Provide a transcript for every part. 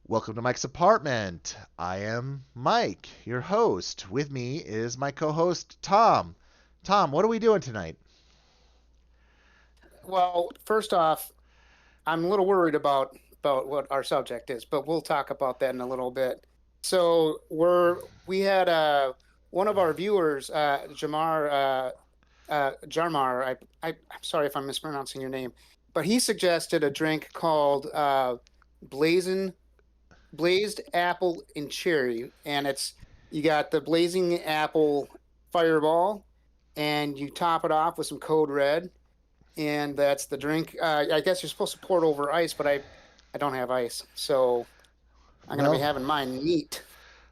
Welcome to Mike's apartment. I am Mike, your host. With me is my co-host Thom. Thom, what are we doing tonight? Well, first off, I'm a little worried about what our subject is, but we'll talk about that in a little bit. So we had one of our viewers, Jarmar. I'm sorry if I'm mispronouncing your name, but he suggested a drink called Blazing Blazed Apple and Cherry, and it's you got the blazing apple fireball, and you top it off with some Code Red, and that's the drink. I guess you're supposed to pour it over ice, but I don't have ice, so I'm gonna be Well, having mine neat.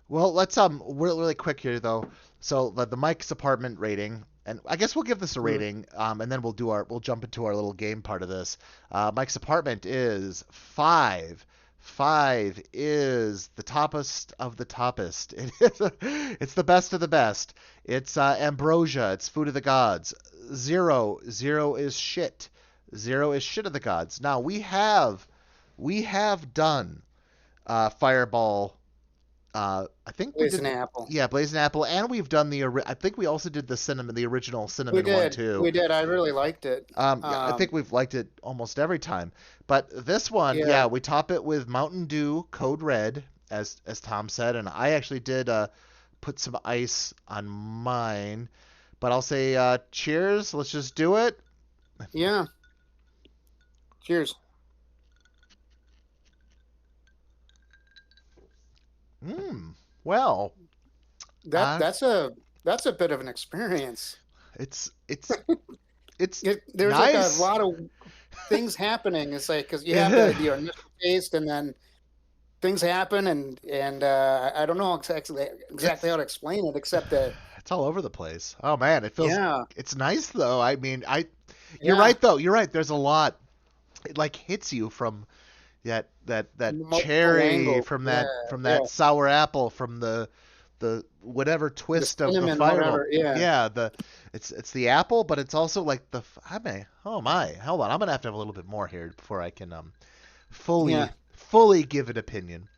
well, let's really quick here though. So the Mike's apartment rating, and I guess we'll give this a Mm. rating, and then we'll jump into our little game part of this. Mike's apartment is 5. 5 is the toppest of the toppest. It's the best of the best. It's ambrosia. It's food of the gods. 0, 0 is shit. 0 is shit of the gods. Now we have done Fireball. I think we did Poison apple. yeah, Blazing Apple, and we've done I think we also did the original cinnamon one too. We did. I really liked it. Yeah, I think we've liked it almost every time. But this one, Yeah, yeah, we top it with Mountain Dew Code Red, as Thom said, and I actually did put some ice on mine. But I'll say cheers. Let's just do it. yeah. Cheers. Mm, well, That uh, that's a that's a bit of an experience. it's There's like a nice. lot of things happening. It's like because you have the initial taste, and then things happen, and I don't know exactly it's how to explain it, except that it's all over the place. Oh man, yeah, it's nice though. I mean, you're yeah, right though. You're right. There's a lot. It like hits you from that multiple cherry, angles. from Yeah, yeah. that sour apple, from the whatever The twist of the cinnamon, fireball. whatever. Yeah, Yeah, it's the apple, but it's also like I may. Oh my, hold on. I'm gonna have a little bit more here before I can yeah. fully give an opinion.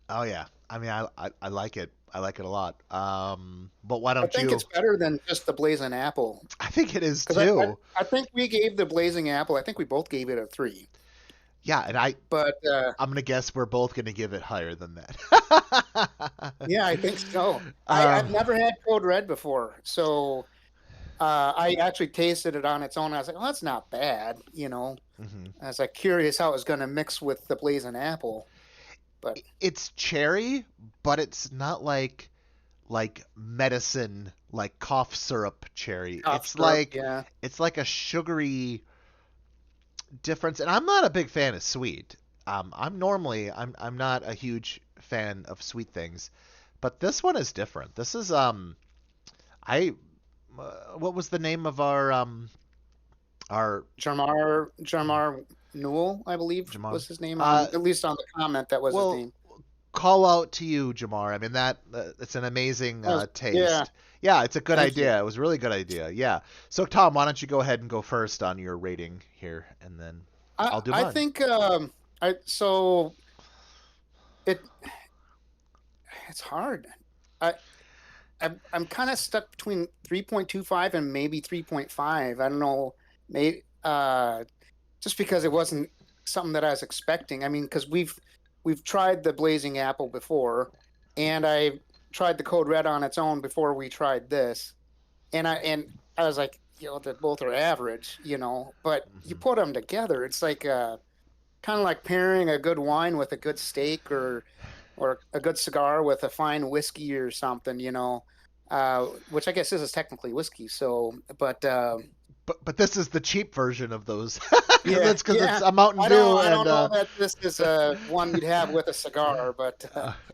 Oh yeah. I mean, I like it. I like it a lot. But why I don't think you? it's better than just the blazing apple, I think it is because too. I think we gave the blazing apple. I think we both gave it a 3, Yeah, and but I'm gonna guess we're both gonna give it higher than that. yeah, I think so. I've um, never had Code Red before, so I actually tasted it on its own. I was like, "Oh, that's not bad," you know. mhm. I was like curious how it was going to mix with the blazing apple, but It's cherry, but it's not like medicine, like cough syrup cherry. cough syrup, yeah, It's like a sugary difference, and I'm not a big fan of sweet. I'm not a huge fan of sweet things, but this one is different. This is I what was the name of our Jarmar Newell, I believe Jamar? was his name Uh, on at least on the comment that was his well, name. call out to you, Jamar. I mean that it's an amazing Yeah, taste. Yeah, it's a good thank you. idea. It was a really good idea. Yeah. So Thom, why don't you go ahead and go first on your rating here, and then I'll do I mine. think I so it it's hard. I I'm kind of stuck between 3.25 and maybe 3.5. I don't know, maybe just because it wasn't something that I was expecting. I mean, because we've tried the blazing apple before, and I tried the Code Red on its own before we tried this, and I was like, they both are average, But you Hmm. put them together, it's like kind of like pairing a good wine with a good steak, or a good cigar with a fine whiskey or something, which I guess this is technically whiskey. So, but But this is the cheap version of those yeah, because it's yeah. a Mountain I Dew don't I and don't know that this is one you'd have with a cigar, but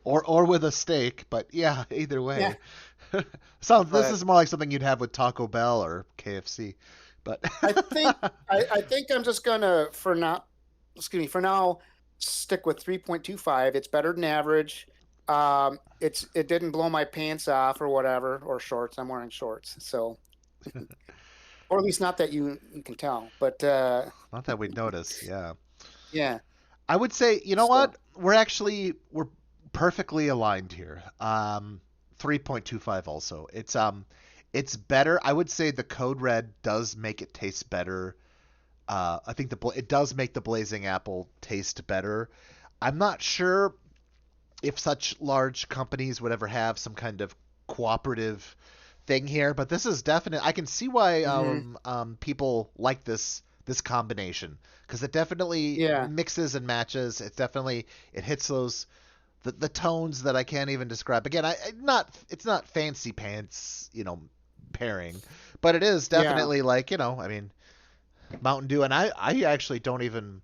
or with a steak. But yeah, either yeah, way. Sounds this but is more like something you'd have with Taco Bell or KFC. But I think I think I'm just gonna for now stick with 3.25. It's better than average. It didn't blow my pants off or whatever, or shorts. I'm wearing shorts, so or at least not that you can tell. But Not that we'd notice. Yeah. yeah. I would say, you know So what? We're perfectly aligned here. 3.25 also. It's better. I would say the Code Red does make it taste better. I think it does make the Blazing Apple taste better. I'm not sure if such large companies would ever have some kind of cooperative thing here, but this is definite. I can see why hmm people like this combination because it definitely yeah, mixes and matches. It hits those the tones that I can't even describe. Again, not it's not fancy pants, pairing, but it is yeah, definitely like I mean Mountain Dew, and I actually don't even,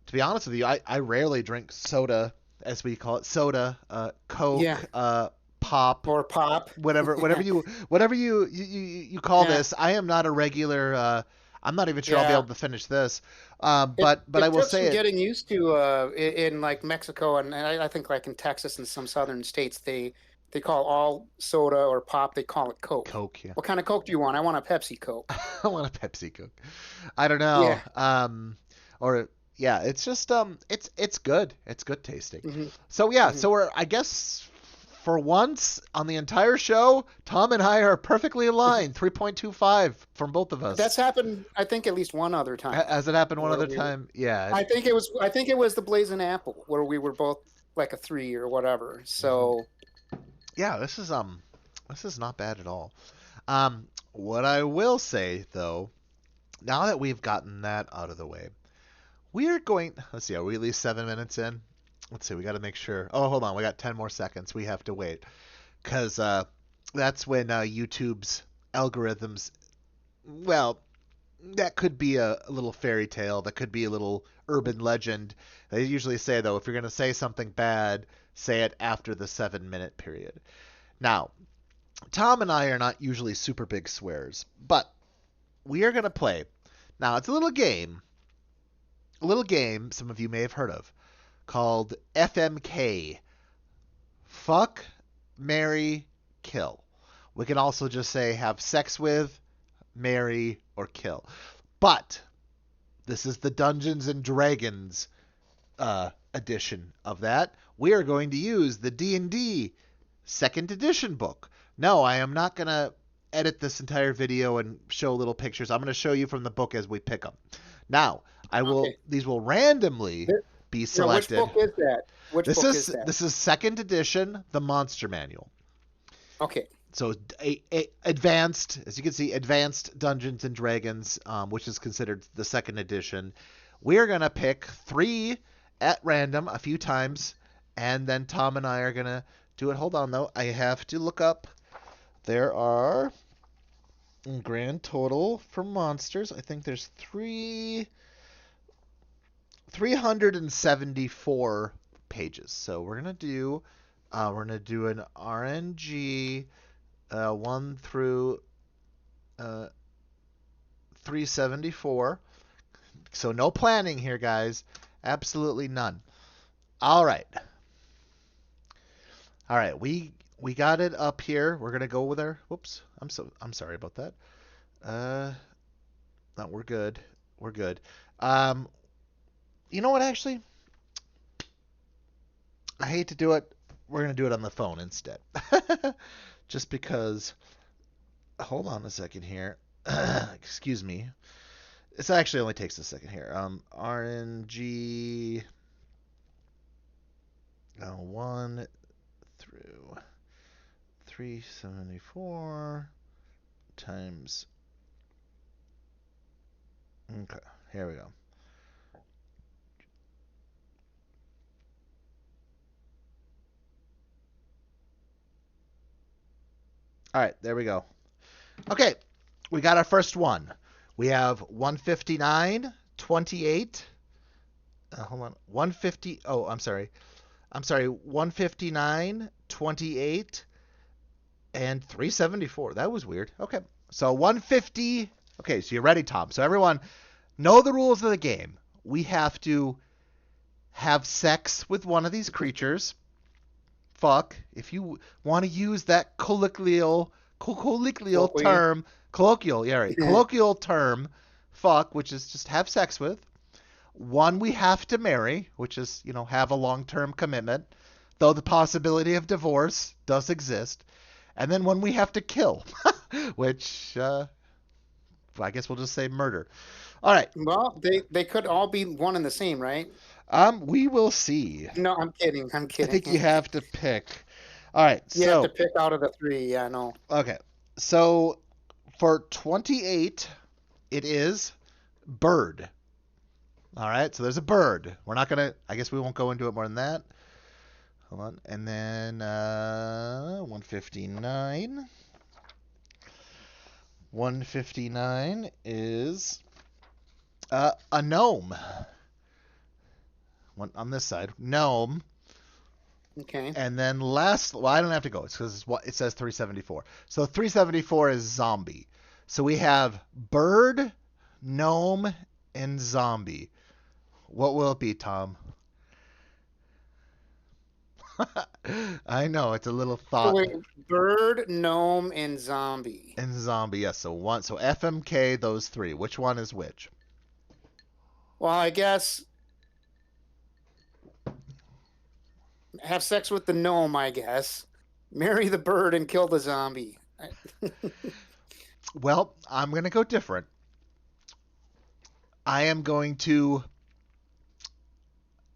to be honest with you, I rarely drink soda, as we call it, soda, Coke, yeah. pop, Or pop. whatever you call Yeah, this. I am not a regular. I'm not even sure I'll be yeah. able to finish this. It But I it will took say some it. getting used to in like Mexico and I think like in Texas and some southern states they call all soda or pop they call it Coke. Coke, yeah. What kind of Coke do you want? I want a Pepsi Coke. I want a Pepsi Coke. I don't know. Yeah. Or yeah, it's just it's good. It's good tasting. hmm So yeah, hmm so we're I guess for once on the entire show, Tom and I are perfectly aligned. 3.25 from both of us. That's happened I think at least one other time Has it happened one where other we were time? Yeah. I think it was the Blazing Apple where we were both like a 3 or whatever. hmm So, Yeah, this is not bad at all. What I will say though, now that we've gotten that out of the way, we are going. Let's see. Are we at least 7 minutes in? Let's see. We got to make sure. Oh, hold on. We got 10 more seconds. We have to wait because that's when YouTube's algorithms. Well, that could be a little fairy tale. That could be a little urban legend. They usually say though, if you're going to say something bad, say it after the 7 minute period. Now, Tom and I are not usually super big swears, but we are going to play. Now, it's a little game some of you may have heard of called FMK. Fuck, marry, kill. We can also just say have sex with, marry, or kill. But this is the Dungeons and Dragons edition of that. We are going to use the D&D second edition book. No, I am not going to edit this entire video and show little pictures. I'm going to show you from the book as we pick them. Now, okay. these will randomly be Now, which selected. book is that? Which This book is is that? this is second edition, the Monster Manual. Okay. So advanced, as you can see, advanced Dungeons and Dragons, which is considered the second edition. We're gonna pick three at random a few times, and then Tom and I are gonna do it. Hold on though, I have to look up. There are grand total for monsters. I think there's 374 pages. So we're gonna do an RNG 1 through 374. So no planning here, guys. Absolutely none. All right. All right. We got it up here. We're gonna go with our. Whoops. I'm sorry about that. Uh, no, we're good. We're good. Um, you know what? Actually, I hate to do it. We're gonna do it on the phone instead. Just because. Hold on a second here. Excuse me. This actually only takes a second here. RNG 1 through 374 times. Okay, here we go. All right, there we go. Okay, we got our first one. We have 159, 28. Hold on. 150. Oh, I'm sorry. 159, 28, and 374. That was weird. Okay. So 150. Okay, so you're ready, Tom. So everyone, know the rules of the game. We have to have sex with one of these creatures. Fuck. If you want to use that colloquial Colloquially. colloquial, yeah, right, colloquial term, fuck, which is just have sex with. One we have to marry, which is, have a long-term commitment, though the possibility of divorce does exist. And then one we have to kill, which I guess we'll just say murder. All right. Well, they could all be one and the same, right? We will see. No, I'm kidding. I'm I kidding. think you have to pick. All right. You have to So, pick out of the three. Yeah, no. okay. So for 28, it is bird. All right. So there's a bird. We're not gonna. I guess we won't go into it more than that. Hold on. And then 159. 159 is a gnome. One on this side, gnome. Okay. And then last, well, I don't have to go. It's because it says 374. So 374 is zombie. So we have bird, gnome, and zombie. What will it be, Tom? I know it's a little So thought. wait, bird, gnome, and zombie. And zombie, yes. So FMK, those three. Which one is which? Well, I guess have sex with the gnome, I guess. Marry the bird and kill the zombie. Well, I'm gonna go different. I am going to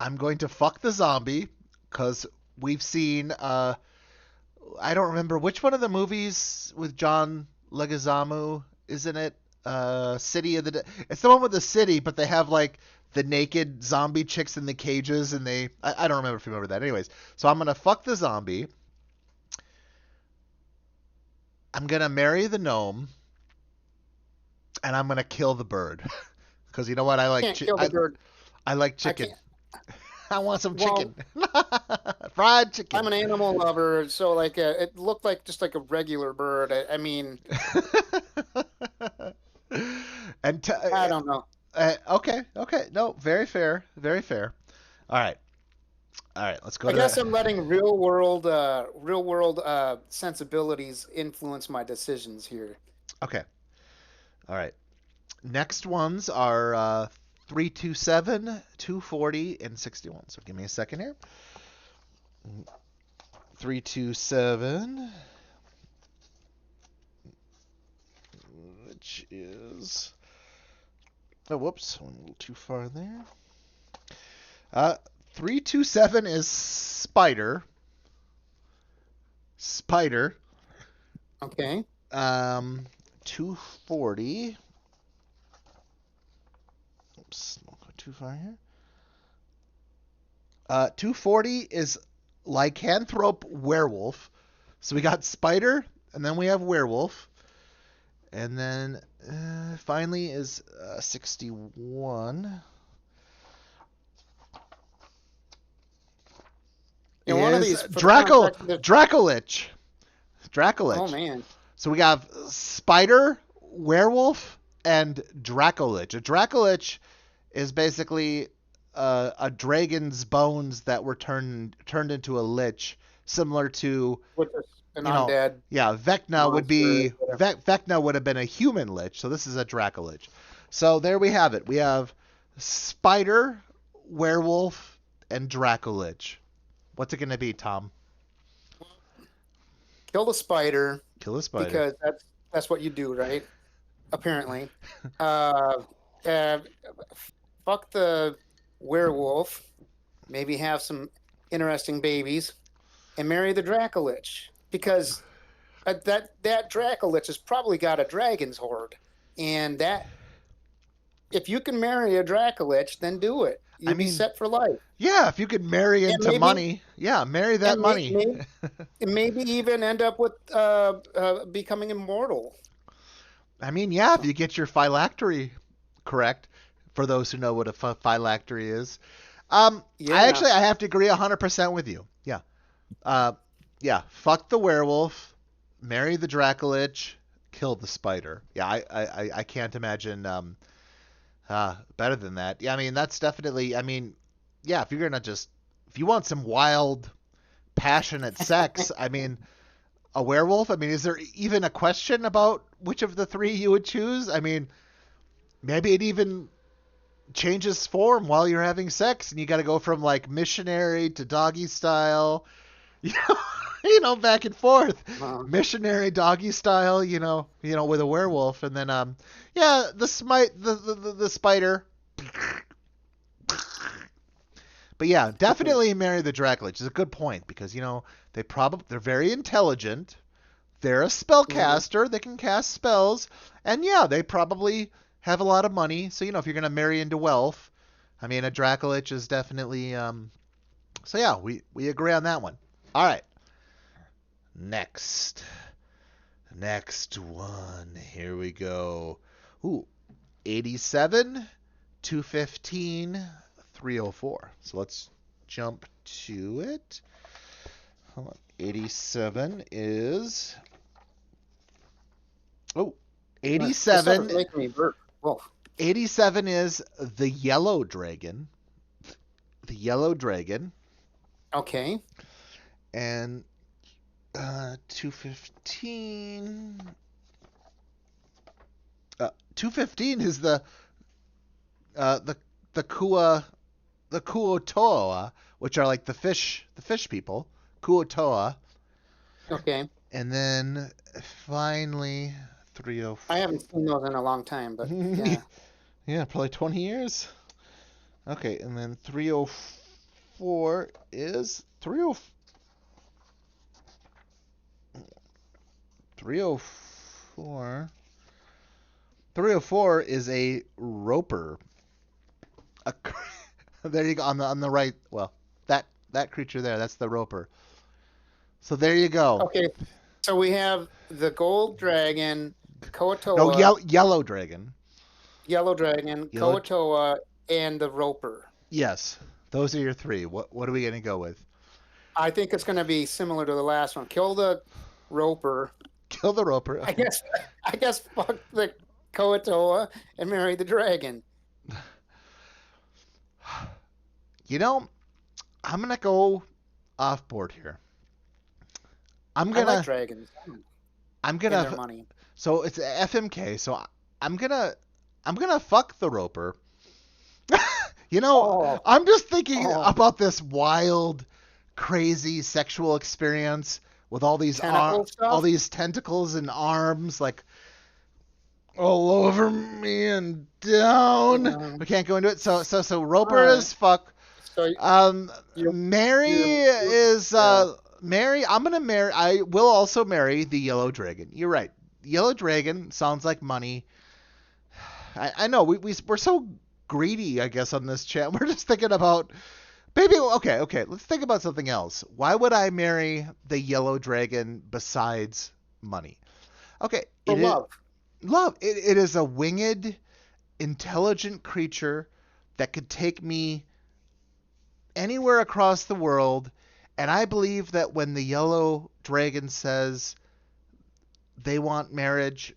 I'm going to fuck the zombie because we've seen I don't remember which one of the movies with John Leguizamo, isn't it? City of the It's the one with the city, but they have like the naked zombie chicks in the cages, and I don't remember if you remember that. Anyways, so I'm gonna fuck the zombie. I'm gonna marry the gnome, and I'm gonna kill the bird. Because you know what? Can't kill the bird. I like I chicken. can't. I want some Well, chicken. Fried I'm chicken. an animal lover, so like it looked like just like a regular bird. I mean, and I don't know. okay. No, very fair. Very fair. All right. All right. Let's go I to guess that. I'm letting real world sensibilities influence my decisions here. Okay. All right. Next ones are 327, 240, and 61. So give me a second here. 327, which is. Oh, whoops. Went a little too far there. 327 is spider. Spider. Okay. 240. Oops, don't go too far here. 240 is lycanthrope werewolf. So we got spider, and then we have werewolf. And then finally is 61. And one of Is these for the context of Dracolich. oh Dracolich. man. So we have spider, werewolf, and Dracolich. A Dracolich is basically a dragon's bones that were turned into a lich, similar to Which is an you know, undead yeah, Vecna would monster. be Vecna would have been a human lich, so this is a Dracolich. So there we have it. We have spider, werewolf, and Dracolich. What's it gonna be, Tom? Kill the spider Kill a spider. because that's what you do, right? Apparently. Uh, uh, fuck the werewolf. Maybe have some interesting babies, and marry the Dracolich because that Dracolich has probably got a dragon's horde, and that if you can marry a Dracolich, then do it. I You'll be mean, set for life, yeah, if you could marry and into money, yeah, marry that money. maybe even end up with becoming immortal. I mean, yeah, if you get your phylactery correct, for those who know what a phylactery is. Yeah, I have to agree 100% with you. Yeah. Uh, yeah, fuck the werewolf, marry the Dracolich, kill the spider. Yeah, I can't imagine better than that. Yeah, I mean, that's definitely, I mean, yeah, if you want some wild, passionate sex, I mean, a werewolf? I mean, is there even a question about which of the three you would choose? I mean, maybe it even changes form while you're having sex, and you got to go from like missionary to doggy style, you know, back and forth, Uh, missionary doggy style, with a werewolf, and then yeah, the spider. But yeah, definitely marry the Dracula, which is a good point because they're very intelligent. They're a mhm. spellcaster. They can cast spells, and yeah, they probably have a lot of money. So if you're gonna marry into wealth, I mean, a Dracolich is definitely. So yeah, we agree on that one. All right, next, next one. Here we go. Ooh, 87, 215, 304. So let's jump to it. Hold on. 87 is. Oh, This stuff is 87. making me burp. Whoa. 87 is the yellow dragon. The yellow dragon. Okay. And 215. 215 is uh, the the Kua the Kuotoa, which are like the fish people. Kuotoa. Okay. And then finally I 304. haven't seen those in a long time, but yeah. Yeah, probably 20 years. Okay, and then 304 is 304. 304 is a roper. A, there you go on the right. Well, that creature there, that's the roper. So there you go. Okay. So we have the gold dragon, No, Koatoa, yellow dragon. yellow dragon, Yellow. Koatoa, and the roper. Yes, those are your three. What are we gonna go with? I think it's going to be similar to the last one. Kill the roper. Kill the roper. I Okay. guess. I guess fuck the Koatoa and marry the dragon. You know, I'm gonna go off board here. I'm I like gonna dragons I'm and gonna their money. so it's FMK. So I'm gonna I'm gonna fuck the roper. you know, Oh, I'm just thinking oh, about this wild, crazy sexual experience with tentacle all stuff. these tentacles and arms like all over me and down. We can't go into it. So All roper right. is fuck. So Mary is yeah. Mary. I'm gonna marry. I will also marry the yellow dragon. You're right. Yellow dragon sounds like money. I know we're so greedy. I guess on this chat, we're just thinking about maybe. Okay. Let's think about something else. Why would I marry the yellow dragon besides money? Okay, For it is love. love. It is a winged, intelligent creature that could take me anywhere across the world. And I believe that when the yellow dragon says they want marriage,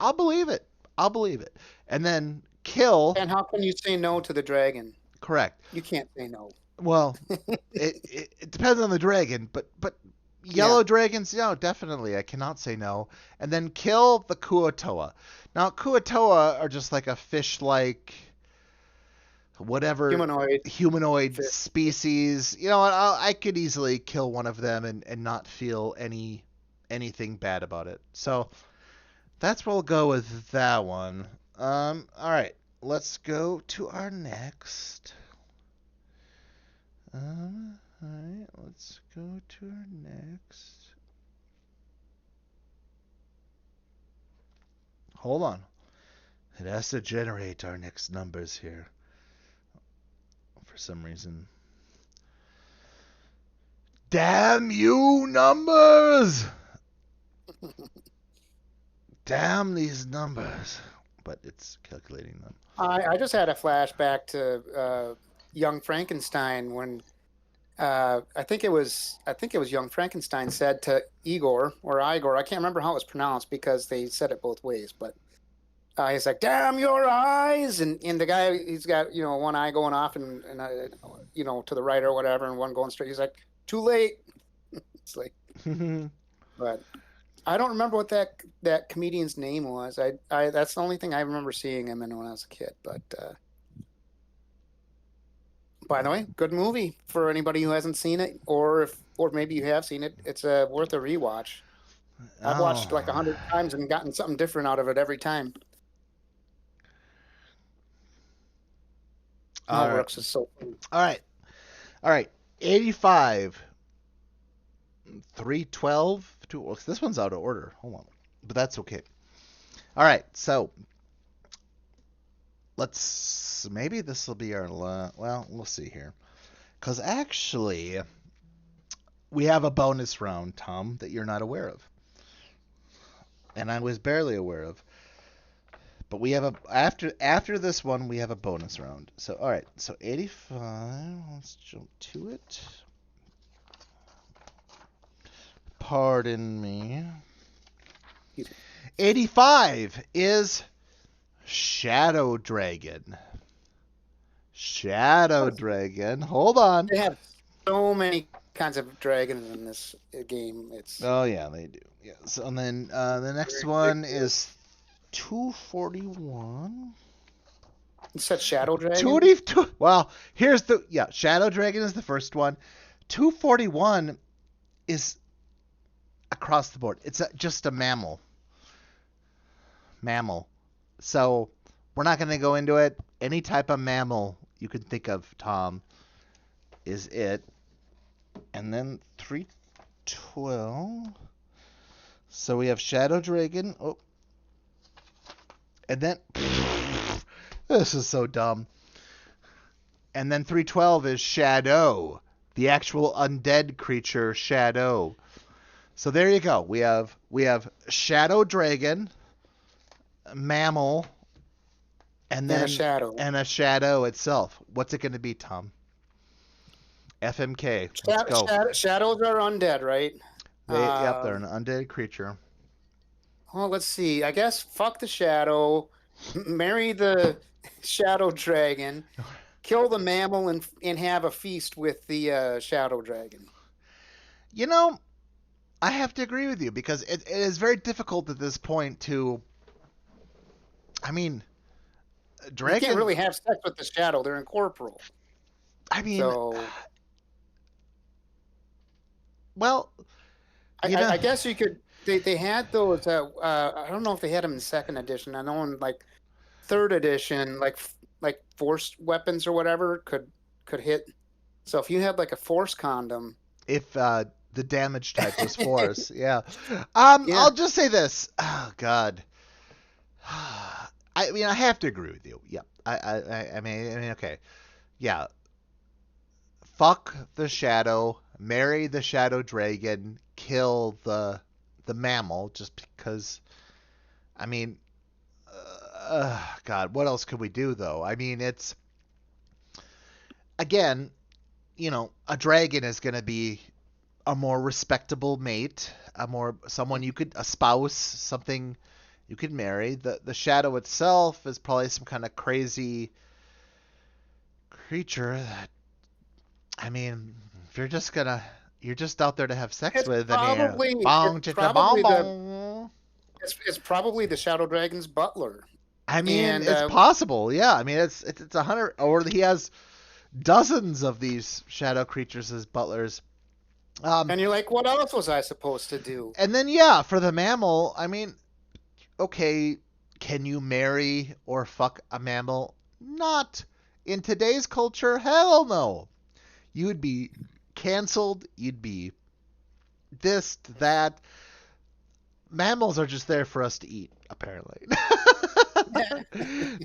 I'll believe it. I'll believe it. And then kill. And how can you say no to the dragon? Correct. You can't say no. Well, it depends on the dragon, but Yeah. yellow dragons, definitely. I cannot say no. And then kill the Kuotoa. Now, Kuotoa are just like a fish-like whatever Humanoid humanoid fish. species. I could easily kill one of them and not feel anything bad about it. So that's where we'll go with that one. All right, let's go to our next. All right, let's go to our next. Hold on, it has to generate our next numbers here for some reason. Damn you, numbers! Damn these numbers. But it's calculating them. I just had a flashback to Young Frankenstein when I think it was Young Frankenstein said to Igor or Igor, I can't remember how it was pronounced because they said it both ways, but he's like, "Damn your eyes!" and the guy he's got one eye going off and to the right or whatever, and one going straight. He's like, "Too late." It's like but I don't remember what that comedian's name was. I that's the only thing I remember seeing him in when I was a kid. But by the way, good movie for anybody who hasn't seen it, or maybe you have seen it. It's worth a rewatch. I've Oh. watched like 100 times and gotten something different out of it every time. All Mel right. Brooks is so funny. All right. All right. 85, 312. Well, this one's out of order. Hold on. But that's okay. All right. So maybe this will be our, well, we'll see here. Because actually, we have a bonus round, Tom, that you're not aware of. And I was barely aware of. But we have after this one we have a bonus round. So all right, so 85. Let's jump to it. Pardon me. 85 is Shadow Dragon. Shadow Dragon. Hold on. They have so many kinds of dragons in this game. It's Oh yeah, they do. Yeah. So and then the next one is 241. it said Shadow Dragon. 242. Well, here's the Shadow Dragon is the first one. 241 is across the board. It's just a mammal. Mammal. So we're not going to go into it. Any type of mammal you can think of, Tom, is it. And then 312. So we have Shadow Dragon. Oh. And then this is so dumb. And then 312 is Shadow, the actual undead creature Shadow. So there you go. We have Shadow Dragon, mammal, and then a shadow itself. What's it going to be, Tom? FMK. Let's go. Shadows are undead, right? Yep, they're an undead creature. Well, let's see. I guess fuck the shadow, marry the shadow dragon, kill the mammal, and have a feast with the shadow dragon. You know, I have to agree with you because it is very difficult at this point to. I mean, dragon. You can't really have sex with the shadow; they're incorporeal. I mean, so. Well, I guess you could. They had those. I don't know if they had them in second edition. I know in like third edition, like force weapons or whatever could hit. So if you had like a force condom, if the damage type was force, yeah. I'll just say this. Oh God. I mean, I have to agree with you. Yeah. I mean, okay. Yeah. Fuck the shadow. Marry the shadow dragon. Kill the mammal. Just because. I mean, God, what else could we do though? I mean, it's again, a dragon is going to be a more respectable mate, someone you could, a spouse, something you could marry. The shadow itself is probably some kind of crazy creature that, I mean, if you're just out there to have sex with. It's probably the shadow dragon's butler. I mean, it's possible. Yeah, I mean, it's 100, or he has dozens of these shadow creatures as butlers. And you're like, what else was I supposed to do? And then, for the mammal, I mean, okay, can you marry or fuck a mammal? Not in today's culture. Hell no. You'd be canceled. You'd be this, that. Mammals are just there for us to eat, apparently.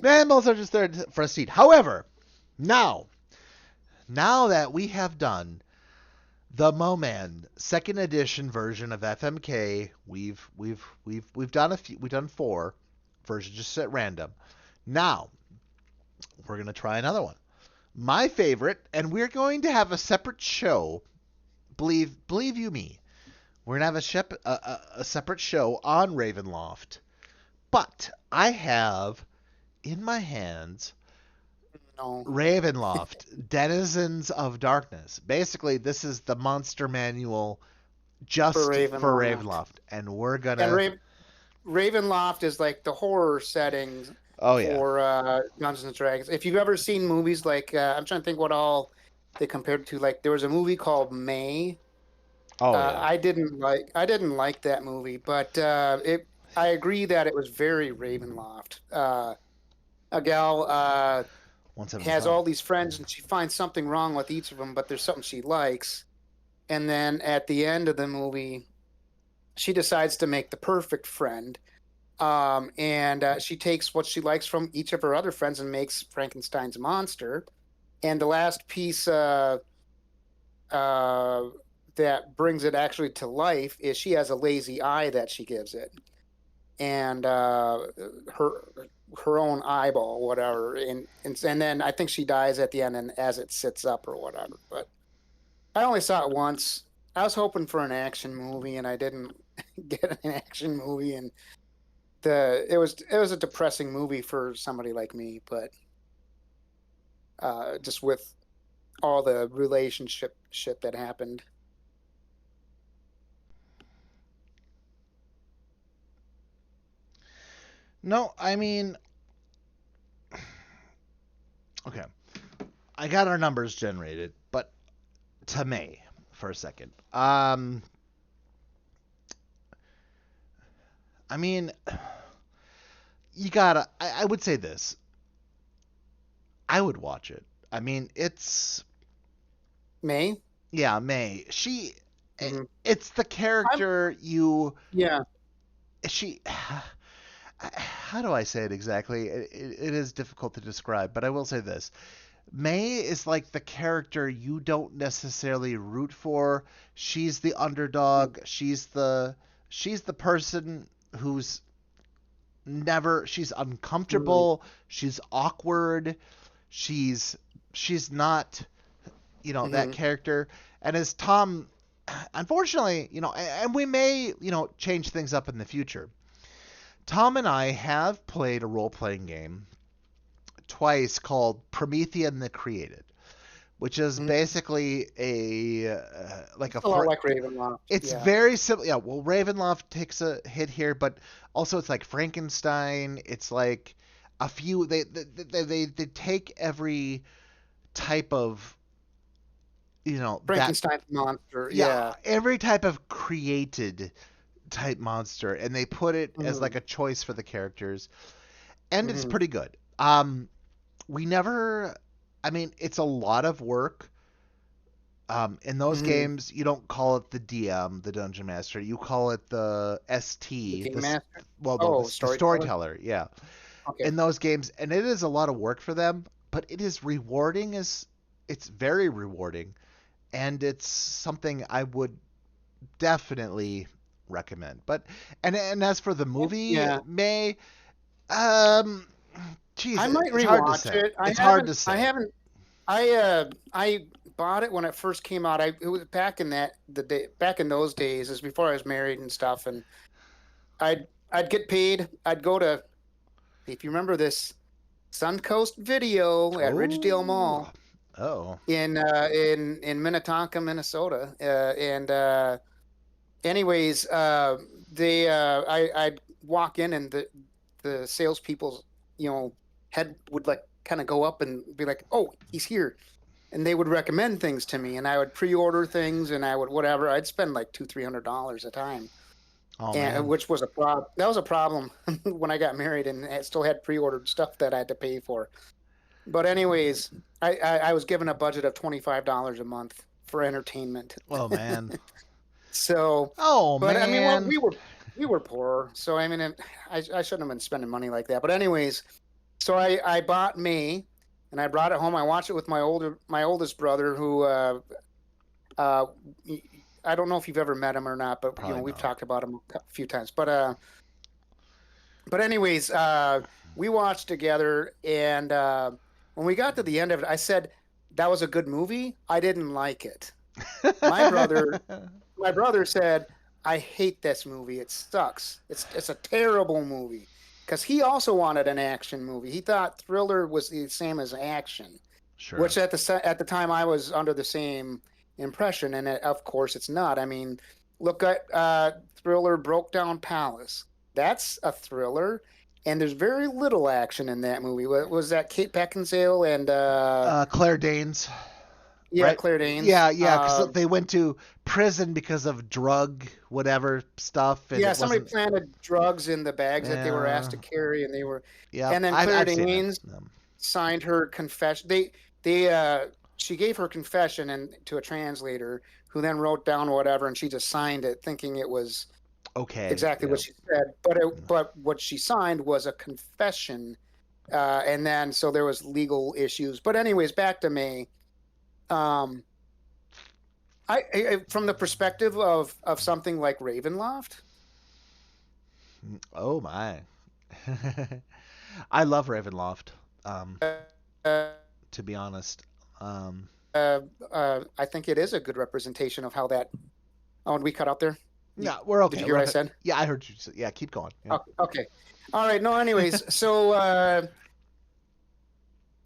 Mammals are just there for us to eat. However, now that we have done the Moman second edition version of FMK, we've done a few. We've done 4 versions just at random. Now we're gonna try another one. My favorite, and we're going to have a separate show. Believe you me, we're gonna have a separate show on Ravenloft. But I have in my hands Ravenloft, Denizens of Darkness. Basically, this is the monster manual for just for Ravenloft. Ravenloft, and we're And gonna. Ravenloft is like the horror settings Oh yeah. for Dungeons and Dragons. If you've ever seen movies like I'm trying to think what all they compared to. Like there was a movie called May. Oh yeah. I didn't like that movie, but it I agree that it was very Ravenloft. A gal Once upon a has time. all these friends and she finds something wrong with each of them, but there's something she likes. And then at the end of the movie, she decides to make the perfect friend. And she takes what she likes from each of her other friends and makes Frankenstein's monster. And the last piece uh, that brings it actually to life is she has a lazy eye that she gives it, and her her own eyeball, whatever. And then I think she dies at the end, and as it sits up or whatever. But I only saw it once. I was hoping for an action movie, and I didn't get an action movie, and it was a depressing movie for somebody like me, but just with all the relationship shit that happened. No, I mean, okay. I got our numbers generated, but to May for a second. I mean, you gotta. I would say this. I would watch it. I mean, it's May. yeah, May. She, Mm-hmm. it's the I'm character you. Yeah. She. How do I say it exactly? It is difficult to describe, but I will say this. May is like the character you don't necessarily root for. She's the underdog. She's the person who's never she's Mm-hmm. uncomfortable, she's awkward, she's she's not, that Mm-hmm. character. And as Thom, unfortunately, and we may, change things up in the future. Thom and I have played a role-playing game twice called Promethean the Created, which is Mm-hmm. basically like It's a a lot like Ravenloft. it's Yeah. very simple. Yeah, well, Ravenloft takes a hit here, but also it's like Frankenstein. It's like a few. They take every type of, that, Frankenstein's monster. yeah, Yeah. every type of created type monster, and they put it as like Mm-hmm. a choice for the characters, and it's Mm-hmm. pretty good. We never. I mean, it's a lot of work. In those Mm-hmm. games, you don't call it the DM, the dungeon master. You call it the The ST, Game Master. well, no, Oh, the storyteller. storyteller. Yeah, Okay. in those games, and it is a lot of work for them, but it is rewarding. It's very rewarding, and it's something I would definitely recommend. But and as for the movie, Yeah. May, um, geez, I might it's hard to rewatch say. it. It's hard to I say. haven't. I bought it when it first came out. It was back in back in those days, is before I was married and stuff. And I'd get paid. I'd go to, if you remember this, Suncoast Video at Ridgedale Oh, Mall oh, in Minnetonka, Minnesota. And anyways, I'd walk in and the salespeople's, head would like kind of go up and be like, "Oh, he's here," and they would recommend things to me, and I would pre-order things, and I would whatever. I'd spend like $200-300 a time, oh and man. which was a problem. That was a problem when I got married, and I still had pre-ordered stuff that I had to pay for. But anyways, I was given a budget of $25 a month for entertainment. Oh man. So, Oh but I mean, well, man. we were poor, so I mean, I shouldn't have been spending money like that. But anyways, so I bought Me, and I brought it home. I watched it with my oldest brother, who uh, I don't know if you've ever met him or not, but Probably we've not. talked about him a few times. But anyways, we watched together, and when we got to the end of it, I said that was a good movie. I didn't like it. My brother my brother said, "I hate this movie. It sucks. It's a terrible movie." Because he also wanted an action movie. He thought thriller was the same as action, Sure. which at the time I was under the same impression, and of course it's not. I mean, look at thriller Broke Down Palace. That's a thriller, and there's very little action in that movie. Was that Kate Beckinsale and Claire Danes, yeah, right? Claire Danes? Yeah, because they went to prison because of drug whatever stuff, and Yeah, it somebody wasn't. planted drugs in the bags that they were asked Yeah, to carry, and yeah, and then Claire I've seen it. Danes signed her confession. They she gave her confession and to a translator who then wrote down whatever, and she just signed it, thinking it was Okay, exactly yeah. what she said. But what she signed was a confession, and then so there was legal issues. But anyways, back to May. Um, from the perspective of something like Ravenloft. Oh my. I love Ravenloft. Um, Uh, to be honest. Um, I think it is a good representation of how that. Oh, and we cut out there. yeah, we're Did okay. you hear We're what I okay. said? Yeah, I heard you. Yeah, keep going. Yeah. Oh, okay. All right. No. Anyways, so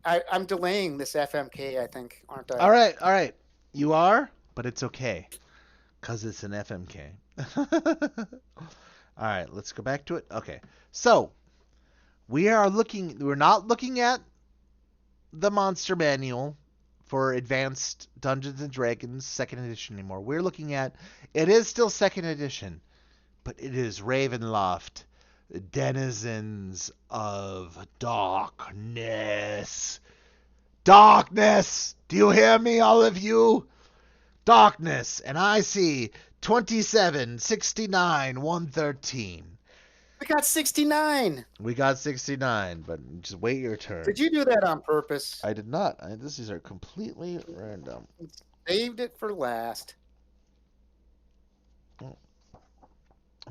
I'm delaying this FMK. I think, aren't I? All right. You are, but it's okay, cause it's an FMK. All right, let's go back to it. Okay, so we are looking. We're not looking at the monster manual for advanced Dungeons and Dragons second edition anymore. We're looking at it is still second edition, but it is Ravenloft, denizens of darkness. Darkness! Do you hear me, all of you? Darkness, and I see 27, 69, 113. We got 69. We got 69, but just wait your turn. Did you do that on purpose? I did not. These are completely random. Saved it for last. Oh,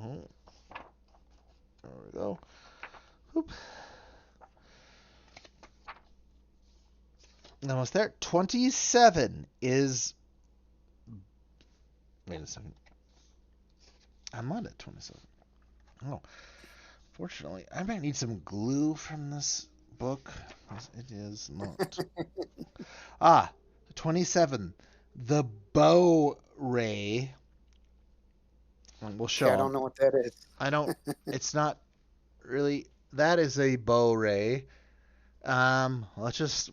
oh. There we go. Oop. Almost there. 27 is. Wait a second. I'm not at 27. Oh. Fortunately, I might need some glue from this book. It is not. 27. The bow ray. We'll show Okay, I them. don't know what that is. I don't. It's not really. That is a bow ray. Let's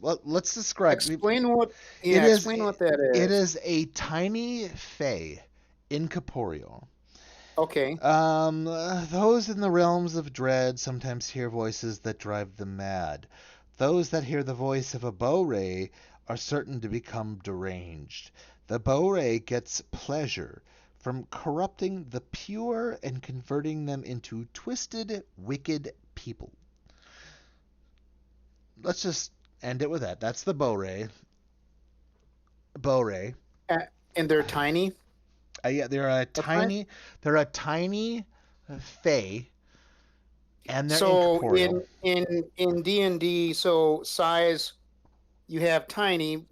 describe. Explain what. It Yeah, is. explain what that It is. is a tiny fae, incorporeal. Okay. Those in the realms of dread sometimes hear voices that drive them mad. Those that hear the voice of a bow-ray are certain to become deranged. The bow-ray gets pleasure from corrupting the pure and converting them into twisted, wicked people. Let's just end it with that. That's the bow-ray. Bow-ray. Uh, and they're tiny. Yeah, That's right. they're a tiny fae, and they're So incorporeal. in D&D, so size you have tiny,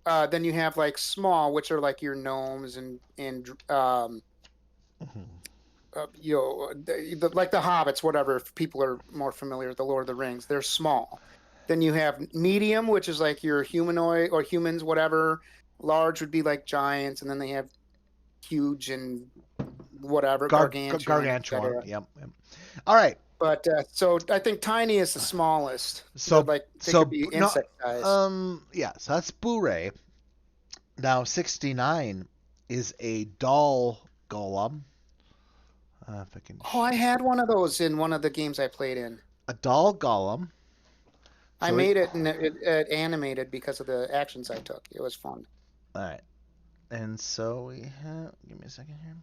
then you have like small, which are like your gnomes and Mhm. like the hobbits, whatever. If people are more familiar with the Lord of the Rings, they're small. Then you have medium, which is like your humanoid or humans, whatever. Large would be like giants, and then they have huge and whatever, gargantuan, Gargantuan. etc. Yep. All right. But so I think tiny is the smallest. So Like they could so be no insect size. yeah. So that's Boo-ray. Now 69 is a doll golem. If I can. Oh, I had one of those in one of the games I played in. A doll golem. I So made it and it animated because of the actions I took. It was fun. all right. And so we have. Give me a second here.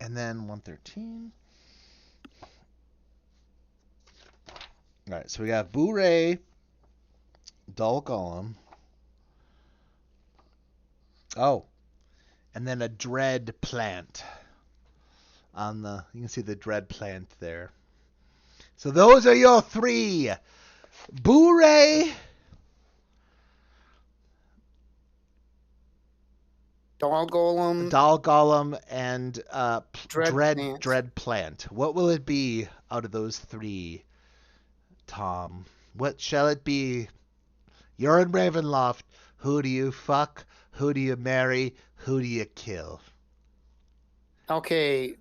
And then 113. All right. So we got Boo-ray, doll golem. Oh, and then a dread plant on the. You can see the dread plant there. So those are your three: Boo-ray, Doll golem, doll golem, and dread plant. dread plant. What will it be out of those three, Tom? What shall it be? You're in Ravenloft. Who do you fuck? Who do you marry? Who do you kill? Okay,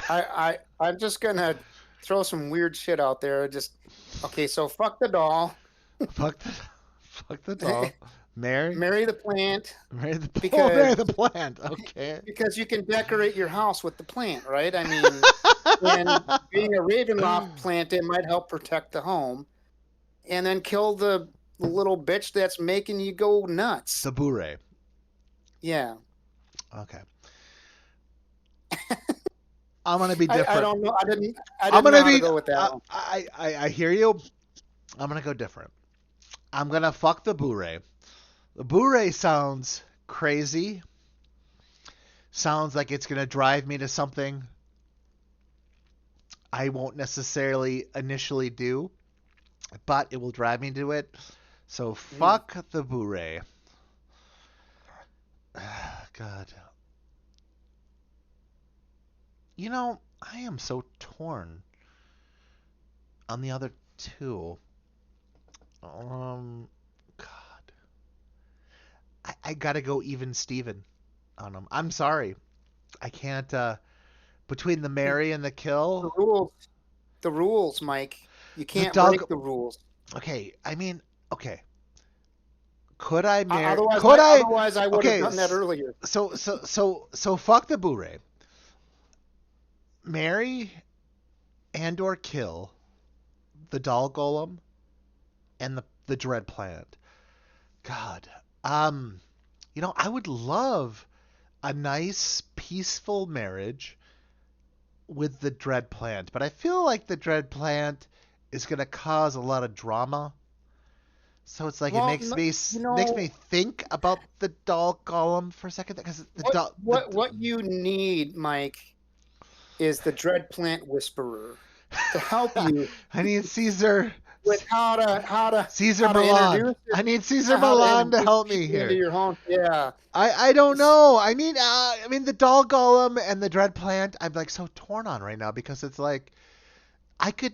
I'm just gonna throw some weird shit out there. Just okay, so fuck the doll, Fuck the, fuck the doll. Marry, marry the plant marry the, oh, because marry the plant. Okay. because you can decorate your house with the plant, right? I mean, and being a Ravenloft plant, it might help protect the home, and then kill the little bitch that's making you go nuts. The bourrée. Yeah, Okay. I'm gonna be I different. don't know. I I'm didn't know gonna how to be. go with that one. I hear you. I'm gonna go different. I'm gonna fuck the bourrée. The bourrée sounds crazy. Sounds like it's gonna drive me to something I won't necessarily initially do, but it will drive me to it. So Mhm. fuck the bourrée. God. You know, I am so torn on the other two. God. I gotta go even Steven on them. I'm sorry. I can't, between the marry and the The kill, rules, the rules, Mike. You the can't dog. break the rules. Okay, I mean, okay. Could I marry? Otherwise, Could I? I would have Okay, done that earlier. so fuck the bourrée. Marry and or kill the doll golem and the dread plant. God. Um, I would love a nice peaceful marriage with the dread plant, but I feel like the dread plant is going to cause a lot of drama. So it's like it Well, you makes know me think about the doll golem for a second because the what? doll the What you need, Mike, is the Dread Plant Whisperer to help you I need Caesar with Caesar how to Milan. introduce it, I need Caesar how to Milan to introduce help me people into here. your home. Yeah. I don't know. I mean the doll golem and the dread plant. I'm like so torn on right now because it's like I could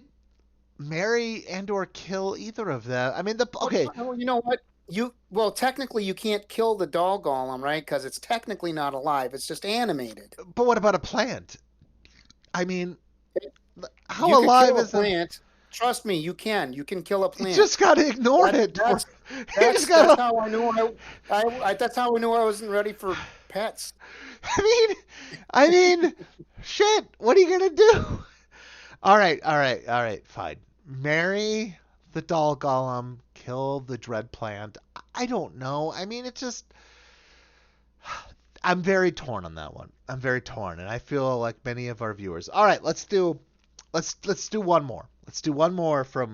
marry and or kill either of them. I mean the okay, Well, you know what? Technically you can't kill the doll golem, right? Because it's technically not alive. It's just animated. but what about a plant? I mean, how You could alive kill a is a? plant. Trust me, you can. You can kill a You just plant. gotta ignore That it for. that's You just that's gotta. how I knew that's how I knew I wasn't ready for pets. I mean, I mean, shit. What are you gonna do? All right. Fine. Marry the doll golem. Kill the dread plant. I don't know. I mean, it just. I'm very torn on that one. I'm very torn, and I feel like many of our viewers. All right, let's do one more. Let's do one more from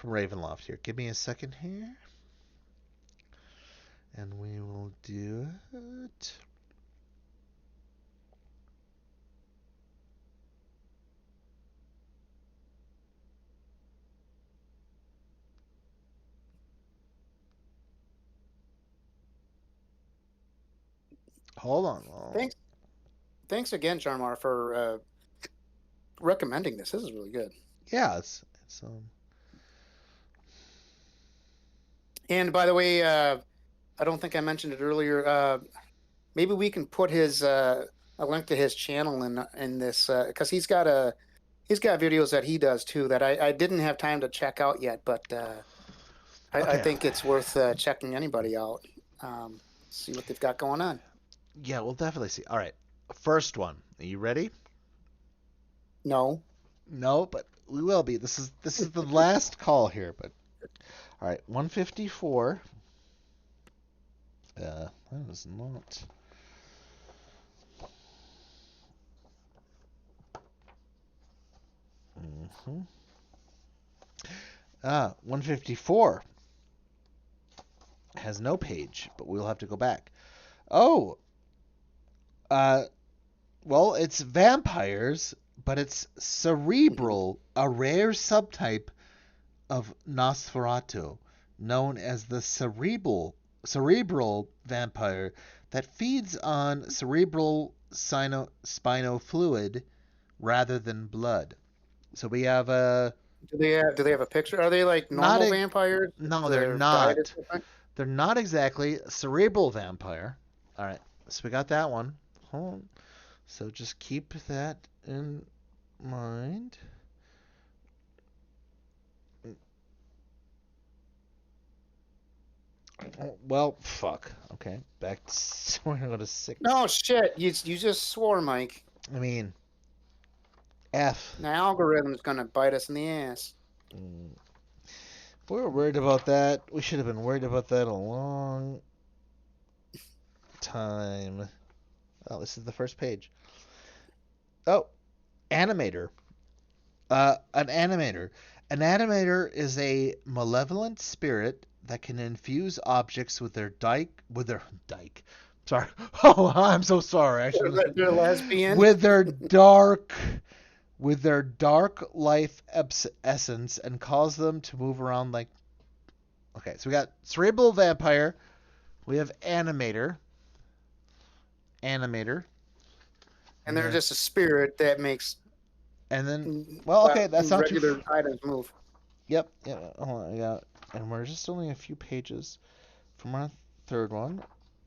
Ravenloft here. Give me a second here, and we will do it. Hold on. Thanks, thanks again, Jarmar, for recommending this. This is really good. Yeah, it's And by the way, I don't think I mentioned it earlier. Maybe we can put his a link to his channel in this because he's got videos that he does too that I didn't have time to check out yet, but I okay. think it's worth checking anybody out. See what they've got going on. Yeah, we'll definitely see. All right, first one. Are you ready? No, No, but we will be. This is the last call here. But all right, 154. That is not. Mm-hmm. 154 has no page, but we'll have to go back. Oh, uh, well, it's vampires, but it's cerebral, a rare subtype of Nosferatu, known as the cerebral vampire that feeds on cerebral spinal fluid rather than blood. So we have a do they have a picture? Are they like not normal a vampires? no, they're Their diet is not. different. They're not exactly cerebral vampire. All right, so we got that one. Hold on. So just keep that in mind. Oh, well, fuck. Okay, back to we're gonna go to No 6. shit. You just swore, Mike. I mean, F. The algorithm's gonna bite us in the ass. Mm, we were worried about that. We should have been worried about that a long time. Oh, this is the first page. Oh, animator. An animator. An animator is a malevolent spirit that can infuse objects with their dike. Sorry. Oh, I'm so sorry. I should have said They're lesbian. with their dark life essence and cause them to move around like. Okay, so we got cerebral vampire. We have animator, And and they're then just a spirit that makes and then well, okay, that's not too. regular items move. Yep, yeah. Hold on, yeah, and we're just only a few pages from our third one,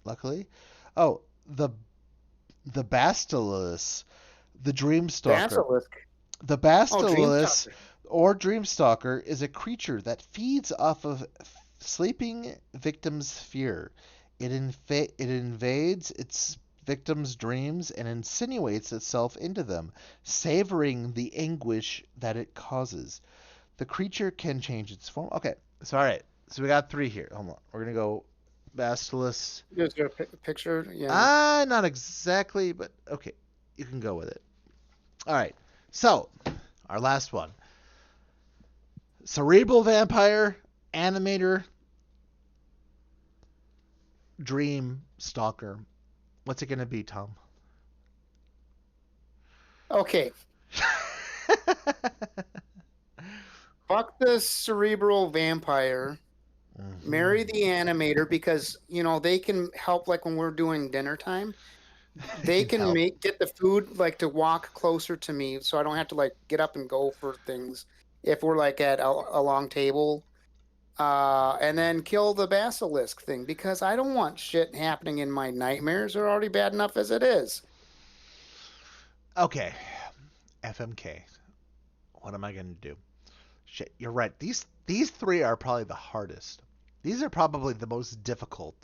luckily. Oh, the Basilisk, the Dreamstalker. Basilisk. The Oh, dream Basilisk stopper. or Dreamstalker is a creature that feeds off of sleeping victims' fear. It invades its victims' dreams and insinuates itself into them, savoring the anguish that it causes. The creature can change its form. Okay, so all right. So we got 3 here. Hold on. We're gonna go Basilisk. Is there a picture? Yeah. Not exactly, but okay. You can go with it. All right. So our last one: cerebral vampire, animator, dream stalker. What's it gonna be, Tom? Okay. Fuck the cerebral vampire. Marry the animator because they can help. Like when we're doing dinner time, It they can can help. get the food like to walk closer to me, so I don't have to like get up and go for things. If we're like at a long table, and then kill the basilisk thing because I don't want shit happening in my nightmares. They're already bad enough as it is. Okay, FMK. What am I gonna do? Shit, you're right. These 3 are probably the hardest. These are probably the most difficult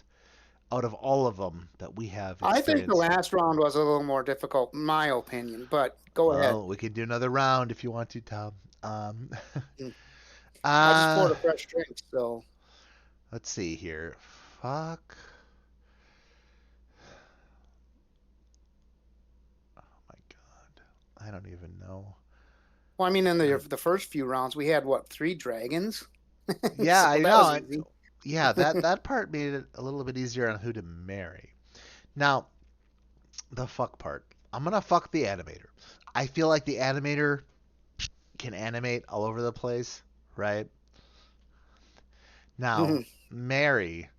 out of all of them that we have I think the experienced. last round was a little more difficult, in my opinion, but go ahead. Well, we can do another round if you want to, Tom. Mm. I just uh, poured a fresh drink, so let's see here. Fuck. Oh my god. I don't even know. well, I mean, in Uh, the first few rounds, we had what, 3 dragons, yeah, so I that know. was easy. Yeah, that part made it a little bit easier on who to marry. Now, the fuck part. I'm gonna fuck the animator. I feel like the animator can animate all over the place, right? Now, Mhm. marry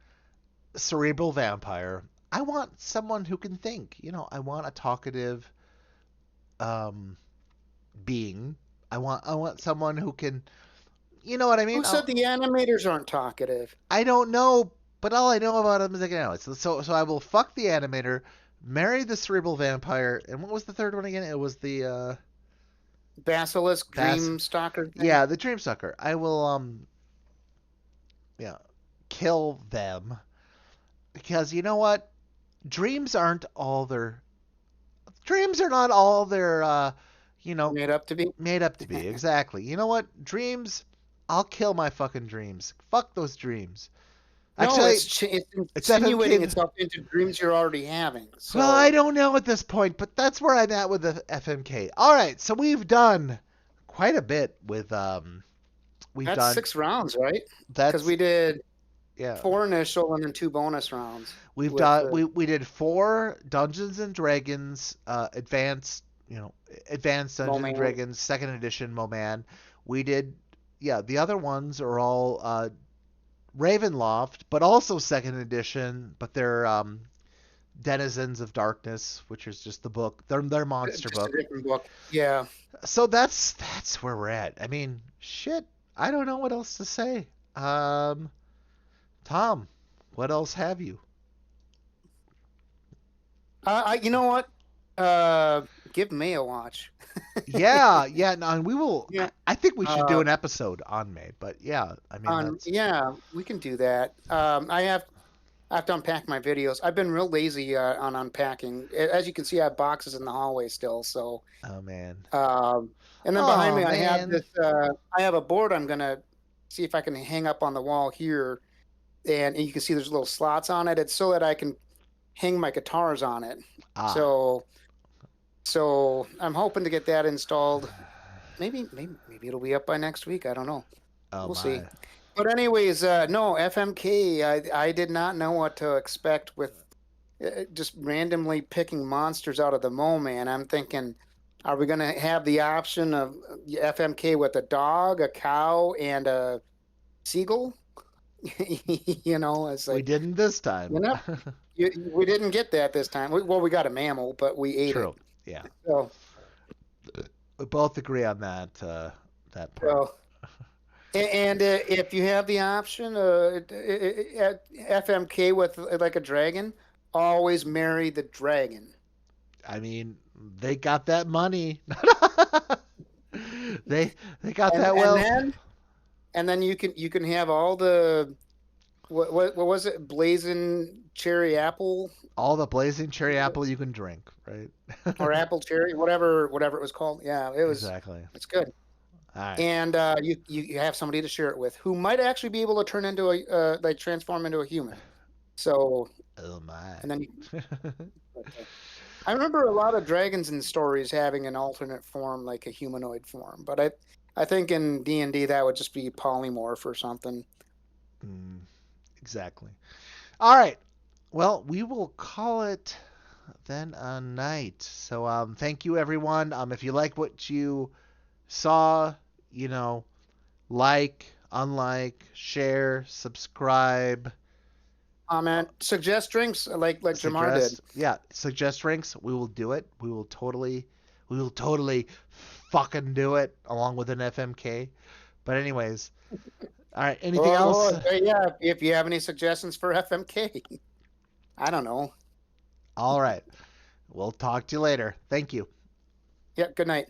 cerebral vampire. I want someone who can think. I want a talkative um, being. I want someone who can. You know what I Who mean? said the animators aren't talkative? I don't know, but all I know about him is I can know. So I will fuck the animator, marry the cerebral vampire, and what was the third one again? It was the Basilisk Bass. Dream Stalker thing. Yeah, the Dreamsucker. I will yeah kill them because you know what? Dreams aren't all their dreams are not all they're you know Made up to be. made up to be. Exactly. You know what? Dreams. I'll kill my fucking dreams. Fuck those dreams. No, Actually, it's it's insinuating FMK. itself into dreams you're already having. Well, I So don't know at this point, but that's where I'm at with the FMK. All right, so we've done quite a bit with we've that's done 6 rounds, right? Because that's we did yeah. 4 initial and then 2 bonus rounds We've with done the we did 4 Dungeons and Dragons advanced Dungeons and Moman. Dragons second edition Moman. We did yeah, the other ones are all Ravenloft, but also second edition, but they're Denizens of Darkness, which is just the book. They're monster Just a book. different book. Yeah. So that's where we're at. I mean, shit. I don't know what else to say. Um, Tom, what else have you? You know what? Uh, give May a watch. Yeah, yeah. No, and we will. Yeah. I think we should do Uh, an episode on May. But yeah, I mean on that's. yeah, we can do that. I have to unpack my videos. I've been real lazy on unpacking. As you can see, I have boxes in the hallway still. So, Oh man. um, and then behind Oh me, I have man. this. I have a board. I'm gonna see if I can hang up on the wall here, and you can see there's little slots on it. It's so that I can hang my guitars on it. Ah. So, so I'm hoping to get that installed. Maybe it'll be up by next week. I don't know. Oh We'll see. my. But anyways, no, FMK, I did not know what to expect with just randomly picking monsters out of the mo, man. I'm thinking, are we going to have the option of FMK with a dog, a cow, and a seagull? It's We like, didn't this you time. know, we didn't get that this time. Well, we got a mammal, but we ate it. True. Yeah. So, We both agree on that part. so and if you have the option, at FMK with like a dragon, always marry the dragon. I mean, they got that money. they they got And that and wealth. then and then you can have all the what was it? Blazing cherry apple All the blazing cherry apple you can drink, right? or apple cherry, whatever it was called. Yeah, Exactly. it's good. All right. And you have somebody to share it with who might actually be able to turn into a like transform into a human. So Oh my. and then you, I remember a lot of dragons in stories having an alternate form, like a humanoid form. But I think in D&D that would just be polymorph or something. Mm, exactly. All right. Well, we will call it then a night. So thank you everyone. If you like what you saw, you know, like, unlike, share, subscribe, Comment, suggest drinks like Jamar did. suggest ranks. We will do it. We will totally fucking do it along with an FMK. But anyways, all right. Anything else? Yeah, if you have any suggestions for FMK, I don't know. All right. We'll talk to you later. Thank you. Yeah, good night.